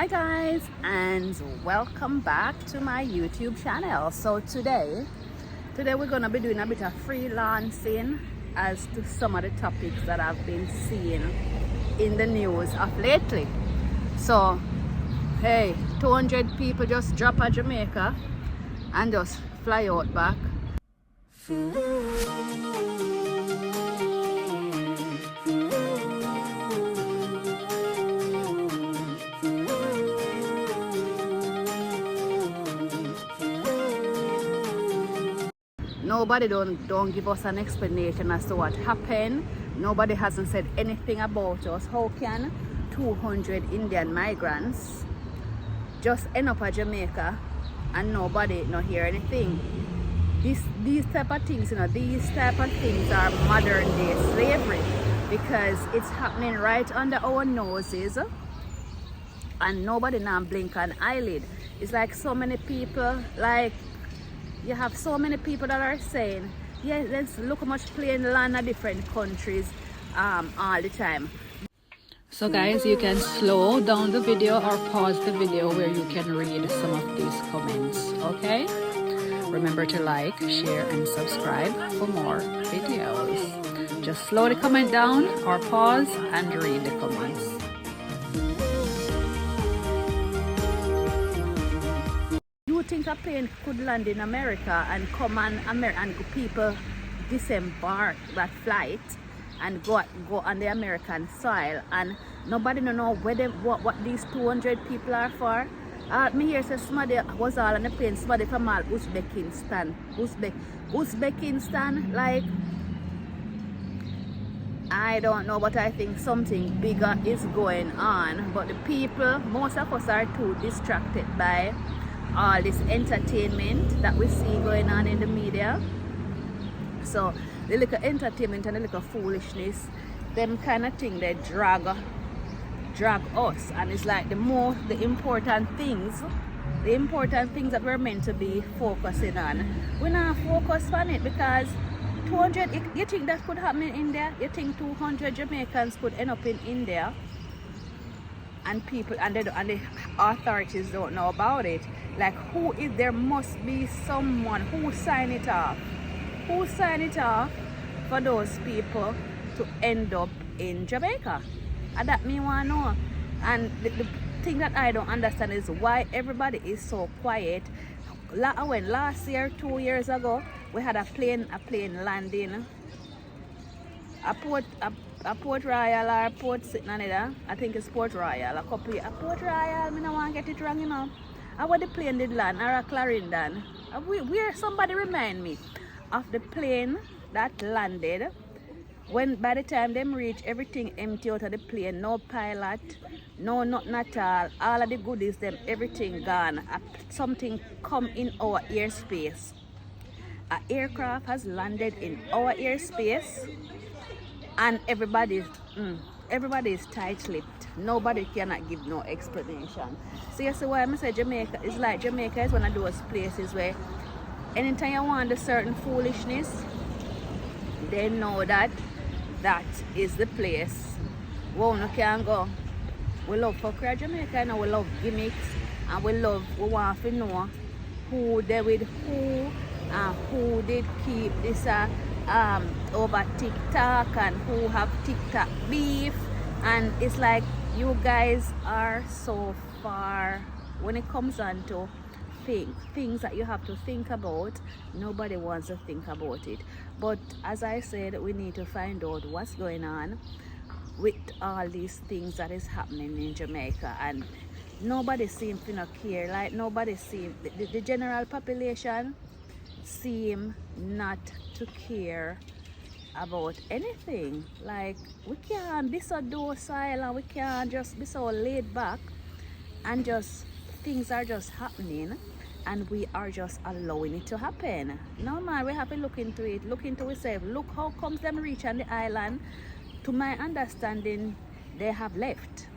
Hi guys, and welcome back to my YouTube channel. So today we're gonna be doing a bit of freelancing as to some of the topics that I've been seeing in the news of lately. So hey, 200 people just drop at Jamaica and just fly out back. Nobody don't give us an explanation as to what happened. Nobody hasn't said anything about us. How can 200 Indian migrants just end up at Jamaica and nobody not hear anything? These type of things, these type of things are modern day slavery, because it's happening right under our noses and nobody now blink an eyelid. It's like so many people, you have so many people that are saying, yeah, let's look how much plain land in different countries all the time. So guys, you can slow down the video or pause the video where you can read some of these comments, okay? Remember to like, share and subscribe for more videos. Just slow the comment down or pause and read the comments. You think a plane could land in America and come and people disembark that flight and go on the American soil and nobody know what these 200 people are for? Me here says somebody was all on the plane, somebody from all Uzbekistan, like, I don't know, but I think something bigger is going on. But the people, most of us are too distracted by all this entertainment that we see going on in the media. So the little entertainment and the little foolishness, them kind of thing, they drag us, and it's like the important things that we're meant to be focusing on, we're not focused on it, because 200, you think that could happen in India? You think 200 Jamaicans could end up in India and people and the authorities don't know about it? Like, there must be someone who signed it off for those people to end up in Jamaica. And that me want to know. And the thing that I don't understand is why everybody is so quiet. When last year, 2 years ago, we had a plane landing a Port Royal or Port Sitting another. I think it's Port Royal. A Port Royal, I don't want to get it wrong, And where the plane did land, or a Clarendon. Where somebody remind me of the plane that landed. When by the time them reach, everything empty out of the plane, no pilot, no nothing at all of the goodies, them everything gone. Something come in our airspace. An aircraft has landed in our airspace, and everybody is tight-lipped. Nobody cannot give no explanation. So you see why I say Jamaica is like, Jamaica is one of those places where anytime you want a certain foolishness, they know that is the place where you can go. We love for Jamaica, and we love gimmicks, and we want to know who they with who, and who did keep this over TikTok, and who have TikTok beef. And it's like, you guys are so far when it comes on to things that you have to think about. Nobody wants to think about it. But as I said, we need to find out what's going on with all these things that is happening in Jamaica, and nobody seems to not care. Like, nobody seems, the general population seem not to care about anything. Like, we can't be so docile, and we can't just be so laid back, and just things are just happening and we are just allowing it to happen. No man, we have to look into it, look into ourselves. Look how comes them reach on the island. To my understanding, they have left,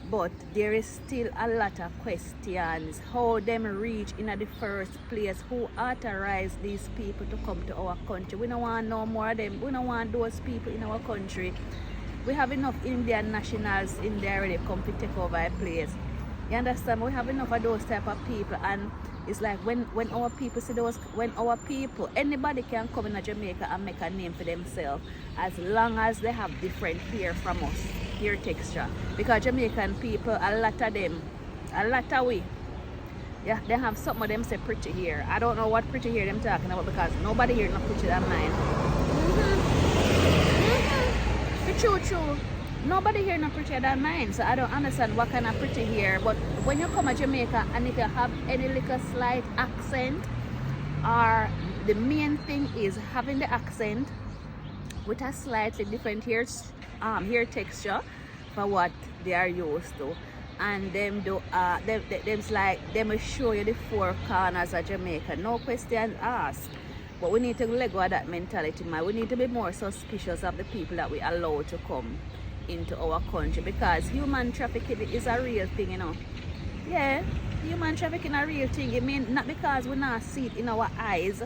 but there is still a lot of questions. How them reach in the first place? Who authorized these people to come to our country? We don't want no more of them. We don't want those people in our country. We have enough Indian nationals in there already come to take over a place. You understand? We have enough of those type of people, and it's like when our people see those, when our people, anybody can come in Jamaica and make a name for themselves as long as they have different hair from us, hair texture. Because Jamaican people, a lot of them, a lot of we, yeah, they have some of them say pretty hair. I don't know what pretty hair them talking about because nobody here not pretty than mine. True. Nobody here not prettier than mine, so I don't understand what kind of pretty hair. But when you come to Jamaica and if you have any little slight accent, or the main thing is having the accent with a slightly different hair texture for what they are used to, and them do them's like them will show you the four corners of Jamaica, no question asked. But we need to let go of that mentality, man. We need to be more suspicious of the people that we allow to come into our country, because human trafficking is a real thing, you know. Yeah, human trafficking is a real thing. It mean not because we not see it in our eyes.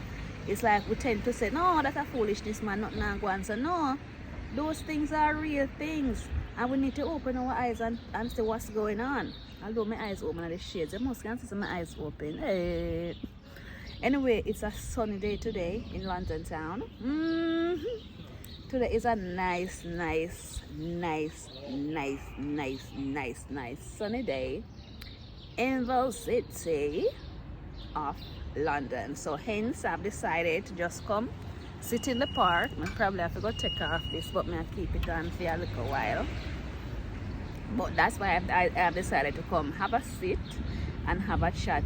It's like we tend to say, no, that's a foolishness, man, nothing not go on. So no, those things are real things, and we need to open our eyes and see what's going on. Although my eyes open at the shades, I must can see my eyes open. Hey. Anyway, it's a sunny day today in London town. Today is a nice sunny day in the city of London. So hence I've decided to just come sit in the park. I probably have to go take off this, but I'll keep it on for a little while. But that's why I've decided to come have a sit and have a chat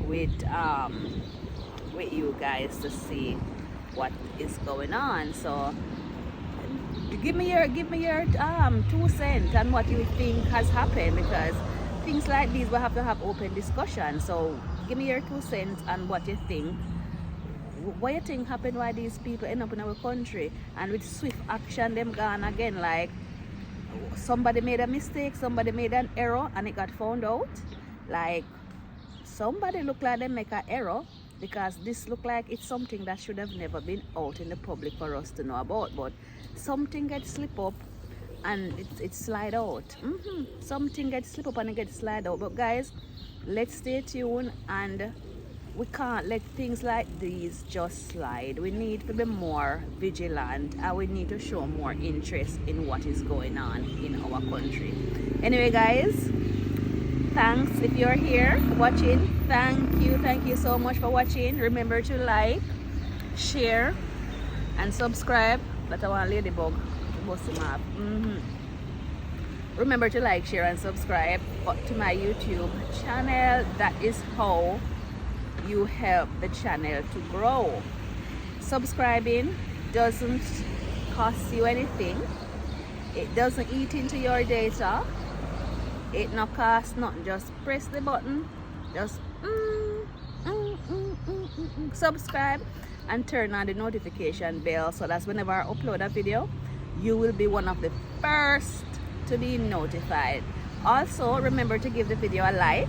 with you guys to see what is going on. So give me your 2 cents on what you think has happened, because things like these we have to have open discussion. So give me your 2 cents on what you think. What you think happened, why these people end up in our country, and with swift action them gone again, like somebody made a mistake, somebody made an error and it got found out. Like somebody look like they make an error, because this look like it's something that should have never been out in the public for us to know about, but something gets slip up and it slide out. Something gets slip up and it gets slide out. But guys, let's stay tuned, and we can't let things like these just slide. We need to be more vigilant, and we need to show more interest in what is going on in our country. Anyway guys, thanks if you're here watching. Thank you so much for watching. Remember to like, share and subscribe. That's one ladybug bust him up. Remember to like, share and subscribe to my YouTube channel. That is how you help the channel to grow. Subscribing doesn't cost you anything. It doesn't eat into your data. It no cost nothing. Just press the button, just subscribe and turn on the notification bell, so that's whenever I upload a video, you will be one of the first to be notified. Also remember to give the video a like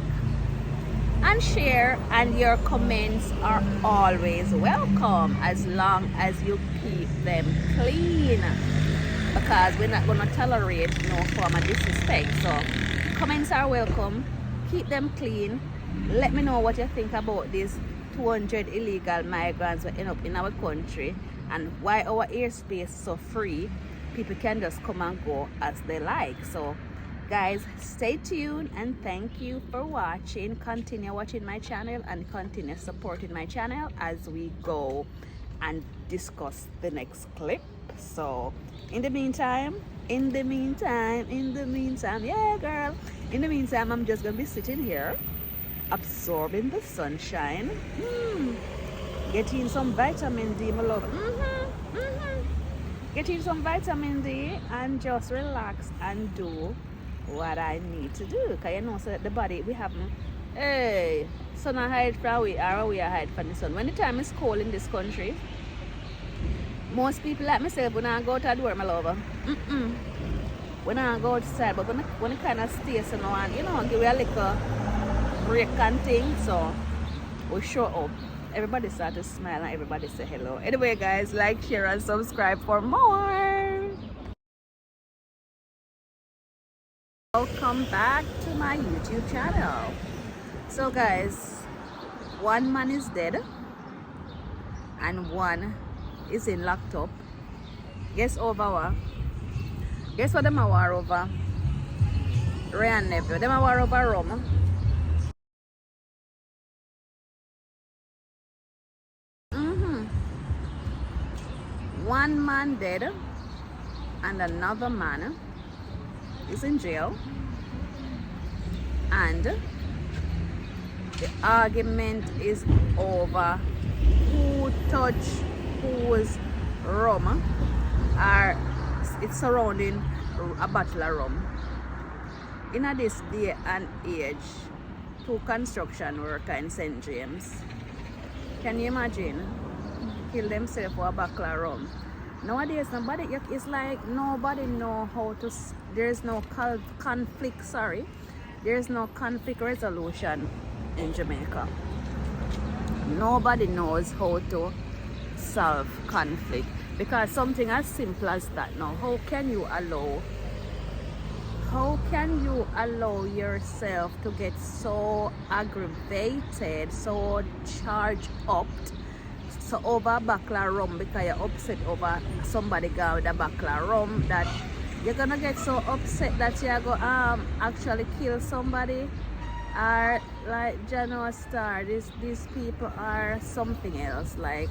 and share, and your comments are always welcome as long as you keep them clean, because we're not going to tolerate no form of disrespect. So comments are welcome, keep them clean. Let me know what you think about these 200 illegal migrants who end up in our country, and why our airspace so free. People can just come and go as they like. So guys, stay tuned, and thank you for watching. Continue watching my channel and continue supporting my channel as we go and discuss the next clip. So in the meantime, yeah girl, in the meantime, I'm just gonna be sitting here absorbing the sunshine, getting some vitamin D, my love. Getting some vitamin D and just relax and do what I need to do. Because you know, so that the body, we have hey, sun I hide from we, or we hide from the sun. When the time is cold in this country, most people like myself, when I go out the door, my lover, when I go outside, but when it kind of stays and you know, give you a little break and thing, so we show up. Everybody start to smile and everybody say hello. Anyway guys, like, share and subscribe for more. Welcome. welcome back to my YouTube channel. So guys, one man is dead and one is in locked up. Guess over what? Guess what them a war over? Ray and nephew. Them a war over rum. One man dead and another man is in jail, and the argument is over who touched whose rum, or it's surrounding a bottle of rum. In this day and age, two construction workers in St. James, can you imagine, kill themselves for a bottle of rum? Nowadays, it's like nobody know how to, there's no conflict, there's no conflict resolution in Jamaica. Nobody knows how to solve conflict, because something as simple as that now, how can you allow yourself to get so aggravated, so charged up, so over a bottle of rum, because you're upset over somebody got with a bottle of rum, that you're gonna get so upset that you're gonna actually kill somebody? Or like Jano Star, these people are something else. Like,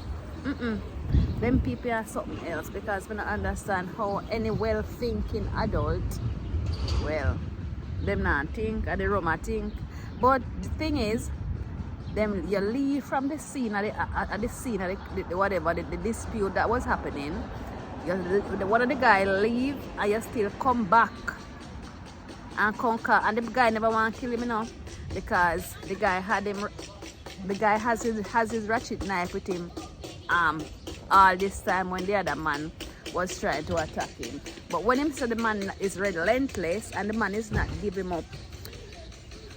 them people are something else, because we don't understand how any well-thinking adult, well, them not think, or the rum a think. But the thing is, them you leave from the scene of the dispute that was happening. One of the guy leave and you still come back and conquer, and the guy never want to kill him, you know, because the guy has his ratchet knife with him all this time when the other man was trying to attack him. But when him said the man is relentless and the man is not giving up,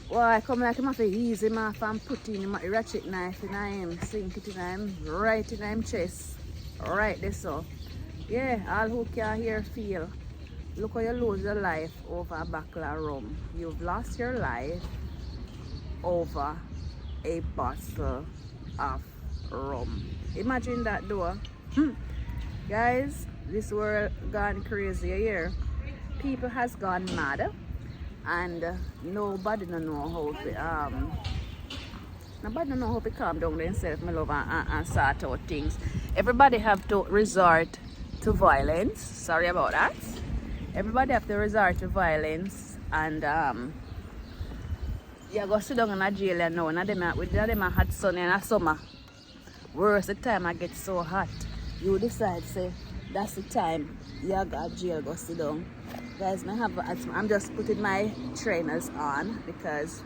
well, I come like him have to ease him off and put in him a ratchet knife in him, sink it in him, right in him chest, right there. So yeah, all who can hear feel, look how you lose your life over a bottle of rum. You've lost your life over a bottle of rum. Imagine that though. Guys, this world gone crazy here. People has gone mad, and nobody don't know how to calm down themselves, my love, and sort out things. Everybody have to resort to violence. Sorry about that. Everybody have to resort to violence, and you go sit down in a jail and now. None of them a hot sun in a summer. Worse the time I get so hot, you decide say that's the time you go to jail, go sit down. Guys, I'm just putting my trainers on because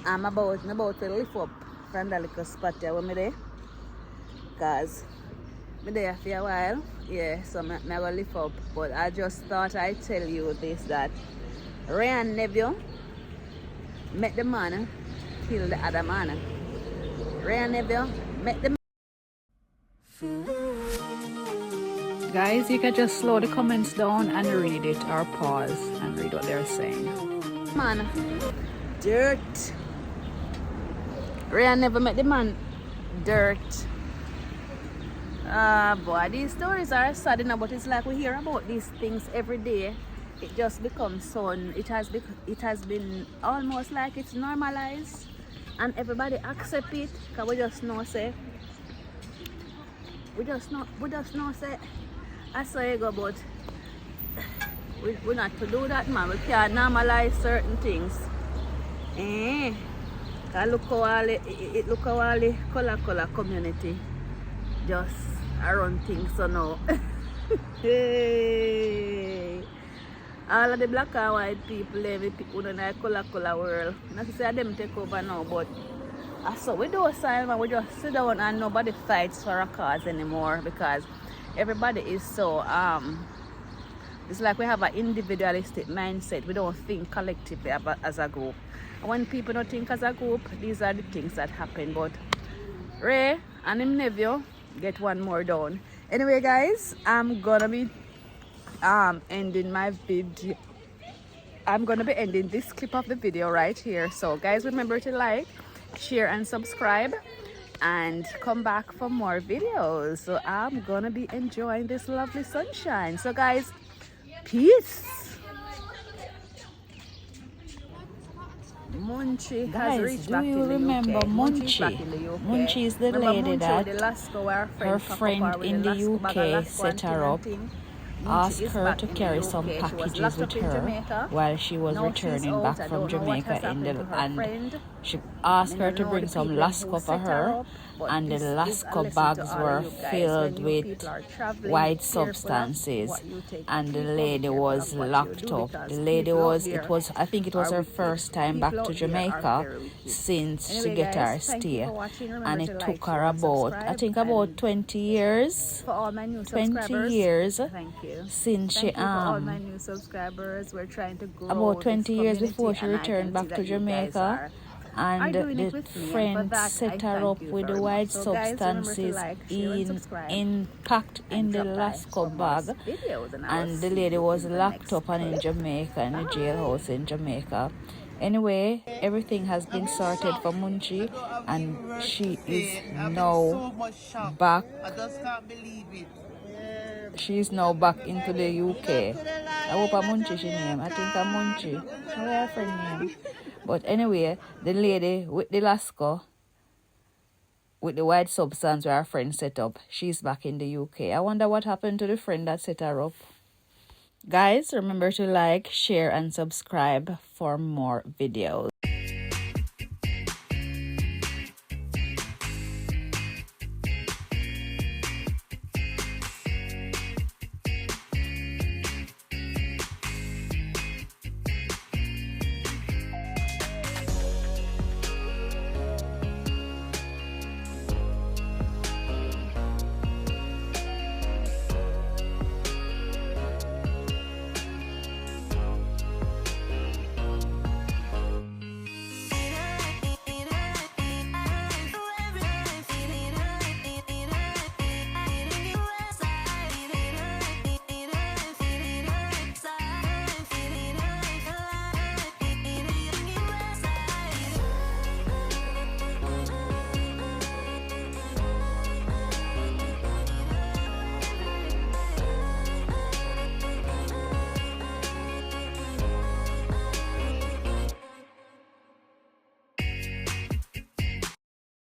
I'm about to lift up from the little spot there where me there. Because I'm there for a while. Yeah, so I'm going to lift up. But I just thought I'd tell you this, that Ray and nephew met the man kill the other man. Ray and nephew met the. Guys, you can just slow the comments down and read it, or pause and read what they're saying. Man, dirt. Ray never met the man. Dirt. Boy, these stories are sad enough, but it's like we hear about these things every day. It just becomes so. It has been almost like it's normalized, and everybody accept it. Cause we just know say. I saw you go, but we're not to do that, man. We can't normalize certain things. Look how all the color community just run things so now. Hey. All of the black and white people, every people in the color world. Not to say them take over now, but so we do a sign, man. We just sit down and nobody fights for a cause anymore, because everybody is so it's like we have an individualistic mindset. We don't think collectively as a group. And when people don't think as a group, these are the things that happen. But Ray and him nephew get one more down. Anyway, guys, I'm gonna be ending my video. I'm gonna be ending this clip of the video right here. So guys, remember to like, share and subscribe and come back for more videos. So I'm gonna be enjoying this lovely sunshine. So guys, peace. Munchie has reached back in the UK. Do you remember Munchie? Munchie is the lady that her friend in the UK set her up, asked her to carry some packages with her while she was returning back from Jamaica and she asked her to bring some lasco for her, and the lasco bags were filled with white substances, and the lady was locked up. The lady was, I think it was her first time back to Jamaica since she get her stay, and it took her about, I think about 20 years, 20 years since she about 20 years before she returned back to Jamaica. And the friend set her up with the white substances packed in the lasco bag, and the lady was locked up and in Jamaica, in the jailhouse in Jamaica. Anyway, everything has been sorted for Munchie, and she is now back. She is now back into the UK. I hope a Munchie she name. I think a Munchie. What her friend name? But anyway, the lady with the lasco, with the white substance where her friend set up, she's back in the UK. I wonder what happened to the friend that set her up. Guys, remember to like, share and subscribe for more videos.